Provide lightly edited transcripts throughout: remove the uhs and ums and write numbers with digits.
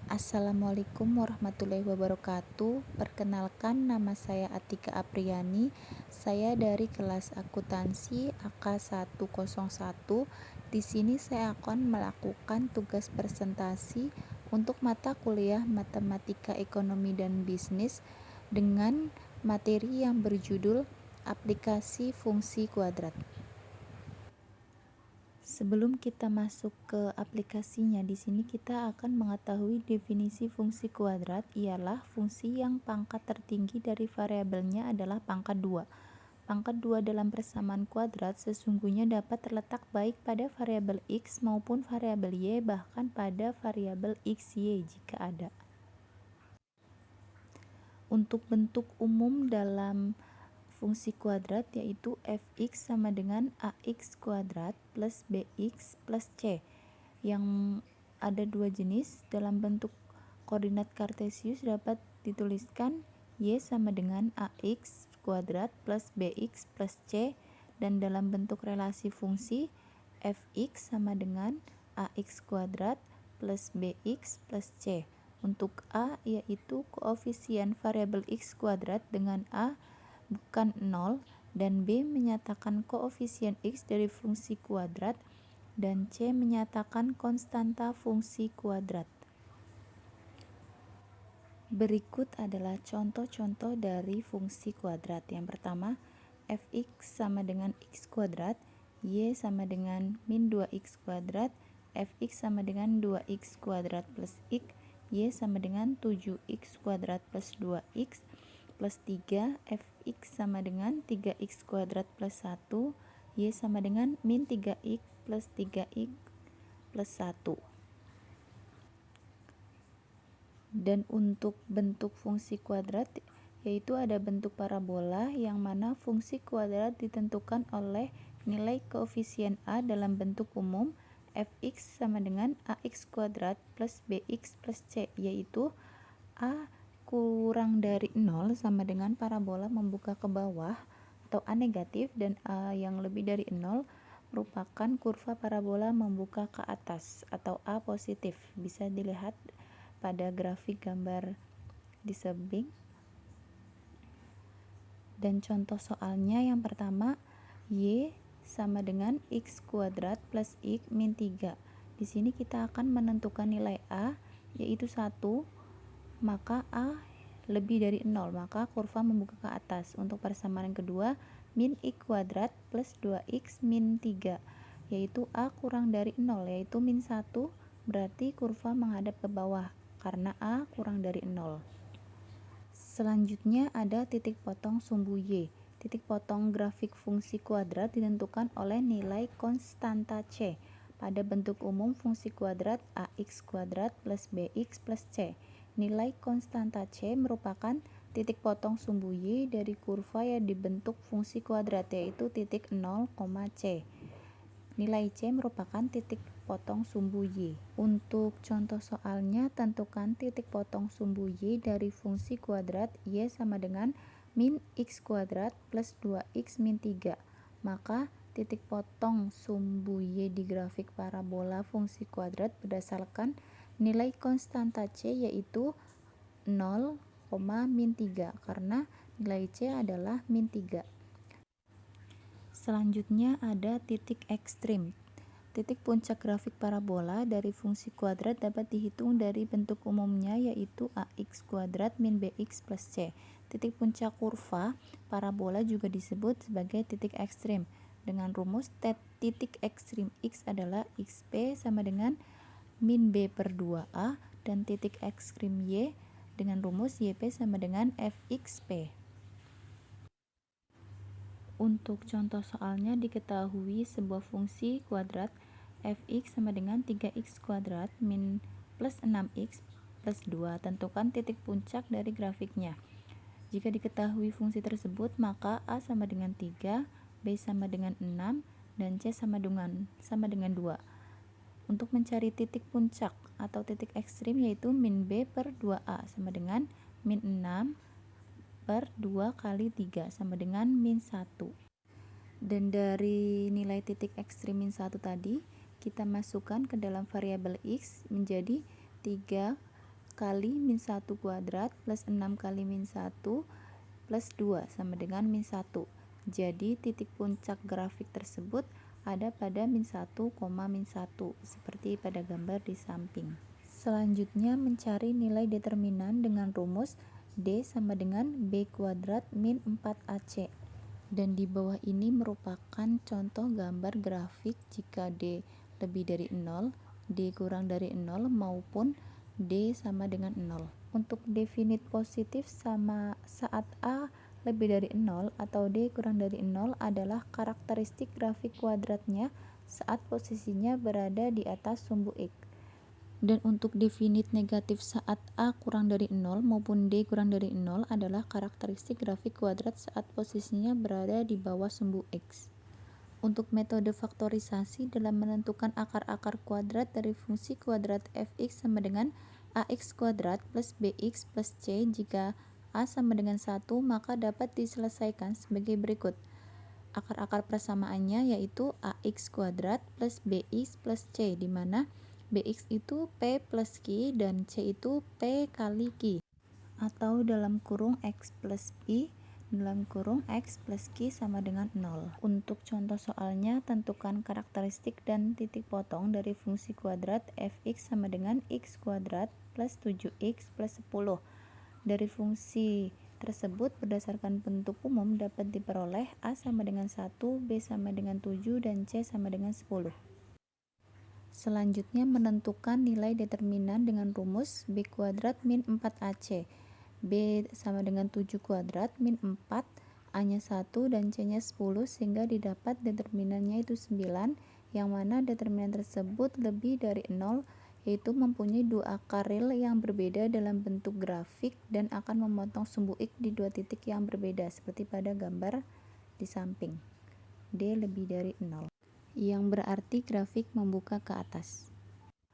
Assalamualaikum warahmatullahi wabarakatuh. Perkenalkan, nama saya Atika Apriani. Saya dari kelas akuntansi AK101. Di sini saya akan melakukan tugas presentasi untuk mata kuliah Matematika Ekonomi dan Bisnis dengan materi yang berjudul Aplikasi Fungsi Kuadrat. Sebelum kita masuk ke aplikasinya, di sini kita akan mengetahui definisi fungsi kuadrat ialah fungsi yang pangkat tertinggi dari variabelnya adalah pangkat 2. Pangkat 2 dalam persamaan kuadrat sesungguhnya dapat terletak baik pada variabel x maupun variabel y, bahkan pada variabel x, y jika ada. Untuk bentuk umum dalam fungsi kuadrat yaitu fx sama dengan ax kuadrat plus bx plus c, yang ada dua jenis. Dalam bentuk koordinat kartesius dapat dituliskan y sama dengan ax kuadrat plus bx plus c, dan dalam bentuk relasi fungsi fx sama dengan ax kuadrat plus bx plus c. Untuk a yaitu koefisien variabel x kuadrat dengan a bukan 0, dan B menyatakan koefisien X dari fungsi kuadrat, dan C menyatakan konstanta fungsi kuadrat. Berikut adalah contoh-contoh dari fungsi kuadrat. Yang pertama, fx sama dengan x kuadrat, y sama dengan min 2x kuadrat, fx sama dengan 2x kuadrat plus x, y sama dengan 7x kuadrat plus 2x plus 3, fx sama dengan 3x kuadrat plus 1, y sama dengan min 3x plus 3x plus 1. Dan untuk bentuk fungsi kuadrat yaitu ada bentuk parabola yang mana fungsi kuadrat ditentukan oleh nilai koefisien a dalam bentuk umum fx sama dengan ax kuadrat plus bx plus c, yaitu a kurang dari 0 sama dengan parabola membuka ke bawah atau a negatif, dan a yang lebih dari 0 merupakan kurva parabola membuka ke atas atau a positif. Bisa dilihat pada grafik gambar di samping. Dan contoh soalnya yang pertama, y sama dengan x kuadrat plus x min 3. Di sini kita akan menentukan nilai a yaitu 1, maka a lebih dari 0, maka kurva membuka ke atas. Untuk persamaan kedua, min x kuadrat plus 2x min 3, yaitu a kurang dari 0, yaitu min 1, berarti kurva menghadap ke bawah karena a kurang dari 0. Selanjutnya ada titik potong sumbu y. Titik potong grafik fungsi kuadrat ditentukan oleh nilai konstanta c pada bentuk umum fungsi kuadrat ax kuadrat plus bx plus c. Nilai konstanta c merupakan titik potong sumbu y dari kurva yang dibentuk fungsi kuadrat, yaitu titik 0, c. Nilai c merupakan titik potong sumbu y. Untuk contoh soalnya, tentukan titik potong sumbu y dari fungsi kuadrat y sama dengan min x kuadrat plus 2x min 3. Maka titik potong sumbu y di grafik parabola fungsi kuadrat berdasarkan nilai konstanta c yaitu 0, min 3 karena nilai c adalah min 3. Selanjutnya ada titik ekstrim. Titik puncak grafik parabola dari fungsi kuadrat dapat dihitung dari bentuk umumnya yaitu ax kuadrat min bx plus c. Titik puncak kurva parabola juga disebut sebagai titik ekstrim dengan rumus titik ekstrim x adalah xp sama dengan min b per 2a, dan titik ekstrim y dengan rumus yp sama dengan fxp. Untuk contoh soalnya diketahui sebuah fungsi kuadrat fx sama dengan 3x kuadrat min plus 6x plus 2. Tentukan titik puncak dari grafiknya. Jika diketahui fungsi tersebut, maka a sama dengan 3, b sama dengan 6, dan c sama dengan 2. Untuk mencari titik puncak atau titik ekstrim yaitu min b per 2a sama dengan min 6 per 2 kali 3 sama dengan min 1. Dan dari nilai titik ekstrim min 1 tadi, kita masukkan ke dalam variabel x menjadi 3 kali min 1 kuadrat plus 6 kali min 1 plus 2 sama dengan min 1. Jadi titik puncak grafik tersebut ada pada min 1, min 1 seperti pada gambar di samping. Selanjutnya mencari nilai determinan dengan rumus D sama dengan B kuadrat min 4AC. Dan di bawah ini merupakan contoh gambar grafik jika D lebih dari 0, D kurang dari 0 maupun D sama dengan 0. Untuk definit positif sama saat A lebih dari 0 atau D kurang dari 0 adalah karakteristik grafik kuadratnya saat posisinya berada di atas sumbu X. Dan untuk definit negatif saat A kurang dari 0 maupun D kurang dari 0 adalah karakteristik grafik kuadrat saat posisinya berada di bawah sumbu X. Untuk metode faktorisasi dalam menentukan akar-akar kuadrat dari fungsi kuadrat fx sama dengan ax kuadrat plus bx plus c, jika a sama dengan 1 maka dapat diselesaikan sebagai berikut. Akar-akar persamaannya yaitu ax kuadrat plus bx plus c, di mana bx itu p plus q dan c itu p kali q, atau dalam kurung x plus p dalam kurung x plus q sama dengan 0. Untuk contoh soalnya, tentukan karakteristik dan titik potong dari fungsi kuadrat fx sama dengan x kuadrat plus 7x plus 10. Dari fungsi tersebut berdasarkan bentuk umum dapat diperoleh a sama dengan 1, b sama dengan 7, dan c sama dengan 10. Selanjutnya menentukan nilai determinan dengan rumus b kuadrat min 4ac. B sama dengan 7 kuadrat min 4, A-nya 1 dan C-nya 10, sehingga didapat determinannya itu 9, yang mana determinan tersebut lebih dari 0, yaitu mempunyai dua akar real yang berbeda dalam bentuk grafik dan akan memotong sumbu X di dua titik yang berbeda, seperti pada gambar di samping. D lebih dari 0, yang berarti grafik membuka ke atas.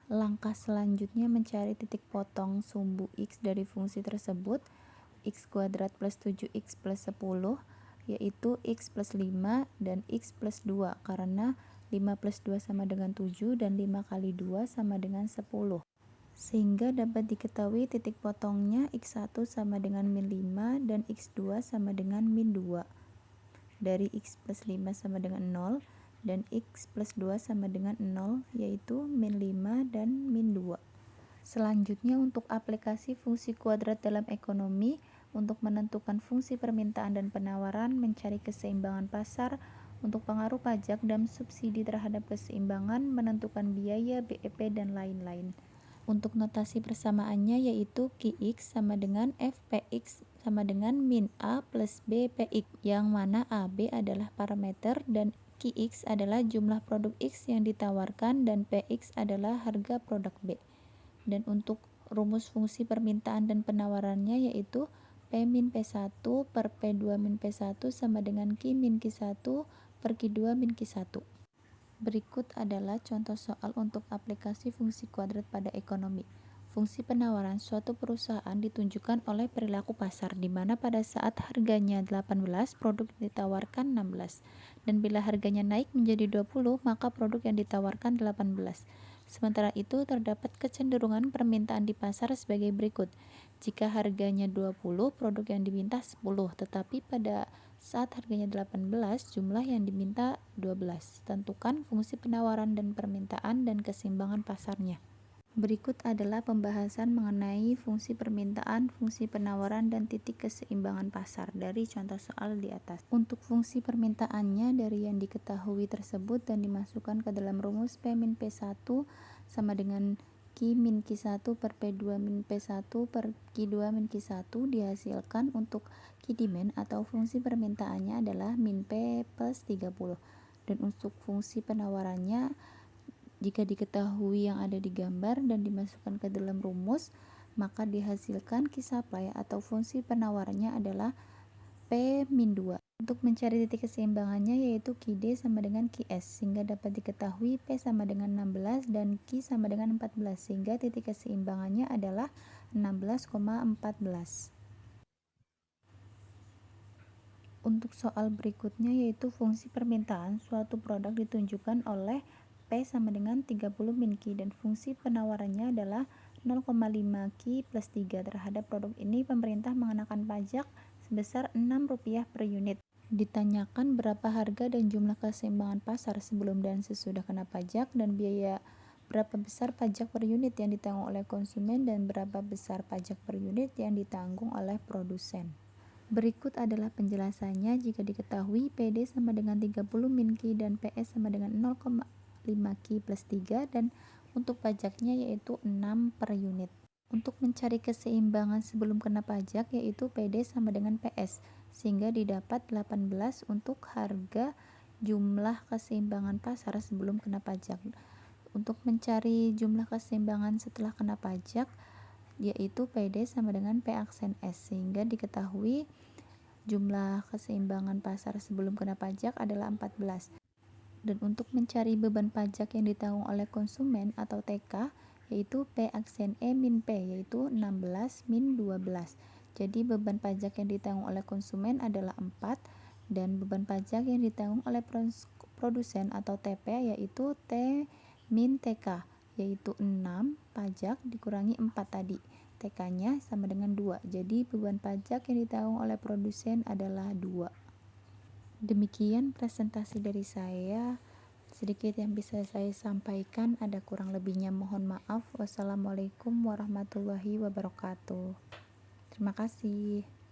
Langkah selanjutnya mencari titik potong sumbu X dari fungsi tersebut, X kuadrat plus 7X plus 10, yaitu X plus 5 dan X plus 2, karena 5 plus 2 sama dengan 7 dan 5 kali 2 sama dengan 10. Sehingga dapat diketahui titik potongnya X1 sama dengan min 5 dan X2 sama dengan min 2. Dari X plus 5 sama dengan 0 dan X plus 2 sama dengan 0, yaitu min 5 dan min 2. Selanjutnya untuk aplikasi fungsi kuadrat dalam ekonomi, untuk menentukan fungsi permintaan dan penawaran, mencari keseimbangan pasar, untuk pengaruh pajak dan subsidi terhadap keseimbangan, menentukan biaya, BEP, dan lain-lain. Untuk notasi persamaannya yaitu Qx sama dengan Fpx sama dengan min A plus B Px, yang mana AB adalah parameter dan Qx adalah jumlah produk X yang ditawarkan dan Px adalah harga produk B. Dan untuk rumus fungsi permintaan dan penawarannya yaitu P min P1 per P2 min P1 sama dengan Q min Q1 per Q2 min Q1. Berikut adalah contoh soal untuk aplikasi fungsi kuadrat pada ekonomi. Fungsi penawaran suatu perusahaan ditunjukkan oleh perilaku pasar, di mana pada saat harganya 18, produk yang ditawarkan 16. Dan bila harganya naik menjadi 20, maka produk yang ditawarkan 18. Sementara itu, terdapat kecenderungan permintaan di pasar sebagai berikut. Jika harganya 20, produk yang diminta 10, tetapi pada saat harganya 18, jumlah yang diminta 12. Tentukan fungsi penawaran dan permintaan dan keseimbangan pasarnya. Berikut adalah pembahasan mengenai fungsi permintaan, fungsi penawaran, dan titik keseimbangan pasar dari contoh soal di atas. Untuk fungsi permintaannya dari yang diketahui tersebut dan dimasukkan ke dalam rumus P min P1 sama dengan Q min Q1 per P2 min P1 per Q2 min Q1, dihasilkan untuk Q demand atau fungsi permintaannya adalah min P plus 30. Dan untuk fungsi penawarannya, jika diketahui yang ada di gambar dan dimasukkan ke dalam rumus, maka dihasilkan Q supply atau fungsi penawarannya adalah P min 2. Untuk mencari titik keseimbangannya yaitu QD sama dengan QS, sehingga dapat diketahui P sama dengan 16 dan Q sama dengan 14, sehingga titik keseimbangannya adalah 16,14. Untuk soal berikutnya yaitu fungsi permintaan suatu produk ditunjukkan oleh P sama dengan 30 min Q dan fungsi penawarannya adalah 0,5 Ki plus 3. Terhadap produk ini pemerintah mengenakan pajak sebesar Rp6 per unit. Ditanyakan berapa harga dan jumlah keseimbangan pasar sebelum dan sesudah kena pajak, dan biaya berapa besar pajak per unit yang ditanggung oleh konsumen dan berapa besar pajak per unit yang ditanggung oleh produsen. Berikut adalah penjelasannya. Jika diketahui PD sama dengan 30 min Ki dan PS sama dengan 0,5 Ki plus 3, dan untuk pajaknya yaitu 6 per unit. Untuk mencari keseimbangan sebelum kena pajak yaitu PD sama dengan PS, sehingga didapat 18 untuk harga jumlah keseimbangan pasar sebelum kena pajak. Untuk mencari jumlah keseimbangan setelah kena pajak yaitu PD sama dengan P aksen S, sehingga diketahui jumlah keseimbangan pasar sebelum kena pajak adalah 14. Dan untuk mencari beban pajak yang ditanggung oleh konsumen atau TK yaitu P aksen E min P, yaitu 16 min 12. Jadi beban pajak yang ditanggung oleh konsumen adalah 4, dan beban pajak yang ditanggung oleh produsen atau TP yaitu T min TK, yaitu 6 pajak dikurangi 4 tadi. TK-nya sama dengan 2. Jadi beban pajak yang ditanggung oleh produsen adalah 2. Demikian presentasi dari saya. Sedikit yang bisa saya sampaikan, ada kurang lebihnya mohon maaf. Wassalamualaikum warahmatullahi wabarakatuh. Terima kasih.